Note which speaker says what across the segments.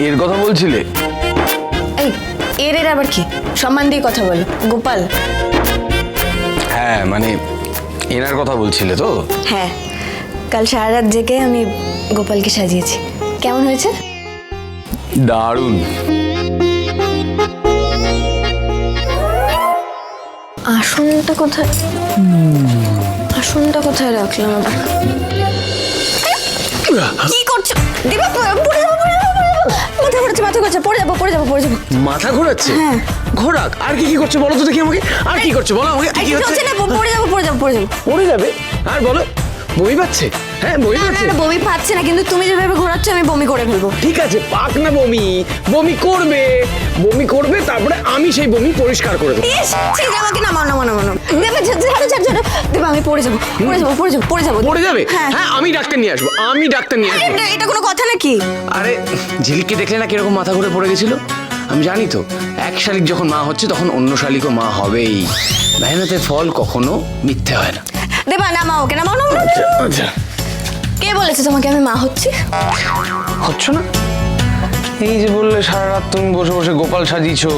Speaker 1: এর কথা বলছিলে?
Speaker 2: এই এর আবার কি? সম্মান দিয়ে কথা বলো। গোপাল।
Speaker 1: হ্যাঁ মানে এনার কথা বলছিলে তো?
Speaker 2: হ্যাঁ, কাল সারা রাত জেগে আমি গোপালকে সাজিয়েছি। কেমন হয়েছে?
Speaker 1: দারুণ।
Speaker 2: আসনটা কোথায়? আসনটা কোথায় রাখলাম আবার? কি করছো দিবা? পড়ে যাবো, মাথা ঘুরছে, মাথা ঘুরছে, পড়ে যাবো।
Speaker 1: মাথা ঘোরাচ্ছে?
Speaker 2: হ্যাঁ।
Speaker 1: ঘোরাক। আর কি করছে বলো তো দেখি আমাকে। আর কি করছে বলো আমাকে। কি হচ্ছে?
Speaker 2: না, পড়ে যাবো।
Speaker 1: পড়ে যাবে? আর বলো। বমি পাচ্ছে? হ্যাঁ বমি পাচ্ছে।
Speaker 2: না, বমি পাচ্ছে না, কিন্তু তুমি যেভাবে ঘোরাচ্ছ আমি বমি করে ফেলবো।
Speaker 1: ঠিক আছে, পাক না বমি। বমি করবে তারপরে আমি সেই বমি পরিষ্কার করে দেবো।
Speaker 2: ইস, ঠিক আমাকে নামাও। দেবে ছাড়ো। দেবে, আমি পড়ে যাবো।
Speaker 1: পড়ে যাবে?
Speaker 2: হ্যাঁ।
Speaker 1: হ্যাঁ আমি ডাক্তার নিয়ে আসবো।
Speaker 2: এটা কোনো কথা নাকি?
Speaker 1: আরে ঝিলিককে দেখলে না কিরকম মাথা ঘুরে পড়ে গেছিল? আমি জানি তো, এক শালিক যখন মা হচ্ছে তখন অন্য শালিকও মা হবেই। মেহনতের ফল কখনো মিথ্যে হয় না।
Speaker 2: দেবা, নামাও ওকে, নামাও।
Speaker 1: আচ্ছা।
Speaker 2: কে বলেছে তোমাকে আমি মা হচ্ছি?
Speaker 1: হচ্ছ না? এই যে বললে সারা রাত তুমি বসে বসে গোপাল সাজিয়েছো।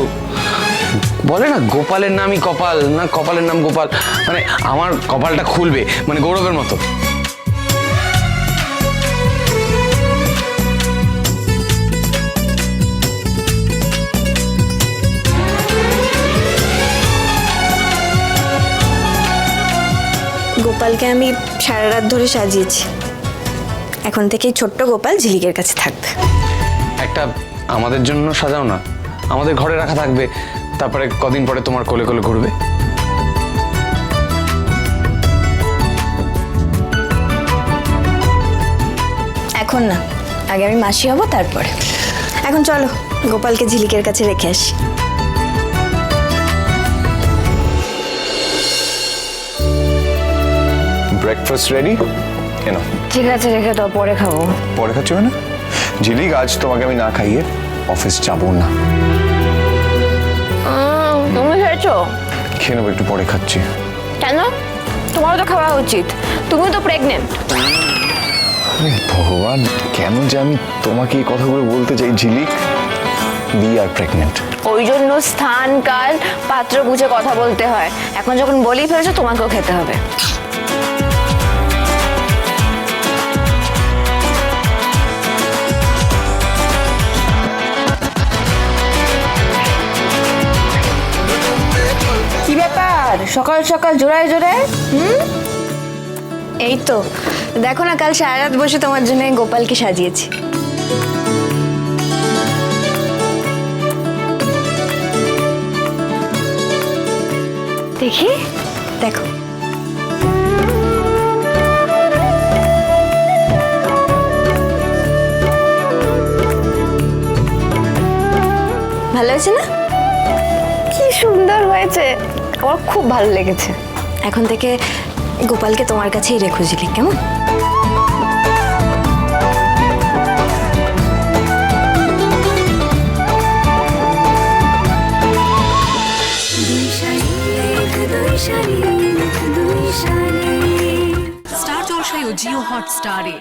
Speaker 1: বলে না গোপালের নামই কপাল, না কপালের নাম গোপাল। মানে আমার কপালটা খুলবে, মানে গৌরবের মতো।
Speaker 2: গোপালকে আমি সারা রাত ধরে সাজিয়েছি। এখন থেকেই ছোট্ট গোপাল ঝিলিকের কাছে থাকবে।
Speaker 1: একটা আমাদের জন্য সাজাও না, আমাদের ঘরে রাখা থাকবে। তারপরে কদিন পরে তোমার কোলে কোলে ঘুরবে।
Speaker 2: এখন না, আগে আমি মাসি হব তারপরে। এখন চলো গোপালকে ঝিলিকের কাছে রেখে আসি।
Speaker 3: Breakfast ready? কেন
Speaker 2: ঠিক আছে, রেখে দাও, পরে খাবো।
Speaker 3: পরে খাচ্ছ না? ঝিলিক, আজ তোমাকে আমি না খাইয়ে অফিস যাবো না।
Speaker 2: তুমি খেয়েছো?
Speaker 3: খেয়ে নেবো, একটু পরে খাচ্ছি।
Speaker 2: কেন? তোমারও তো খাওয়া উচিত, তুমি তো প্রেগনেন্ট।
Speaker 3: আরে ভগবান, কেন যে আমি তোমাকে এই কথাগুলো বলতে চাই ঝিলিক। বি আর প্রেগনেন্ট।
Speaker 4: ওই জন্য স্থান কাল পাত্র বুঝে কথা বলতে হয়। এখন যখন বলেই ফেলেছো তোমাকেও খেতে হবে। কি ব্যাপার সকাল সকাল জোড়ায়
Speaker 2: এই তো দেখো না, কাল সারা রাত বসে তোমার জন্য গোপালকে সাজিয়েছি।
Speaker 4: দেখি
Speaker 2: দেখো, ভালো হয়েছে না?
Speaker 4: কি সুন্দর হয়েছে, আমার খুব ভালো লেগেছে।
Speaker 2: এখন থেকে গোপালকে তোমার কাছেই রেখো ঝিলিক, কেমন?
Speaker 5: স্টার জলসায় ও জিও হটস্টারে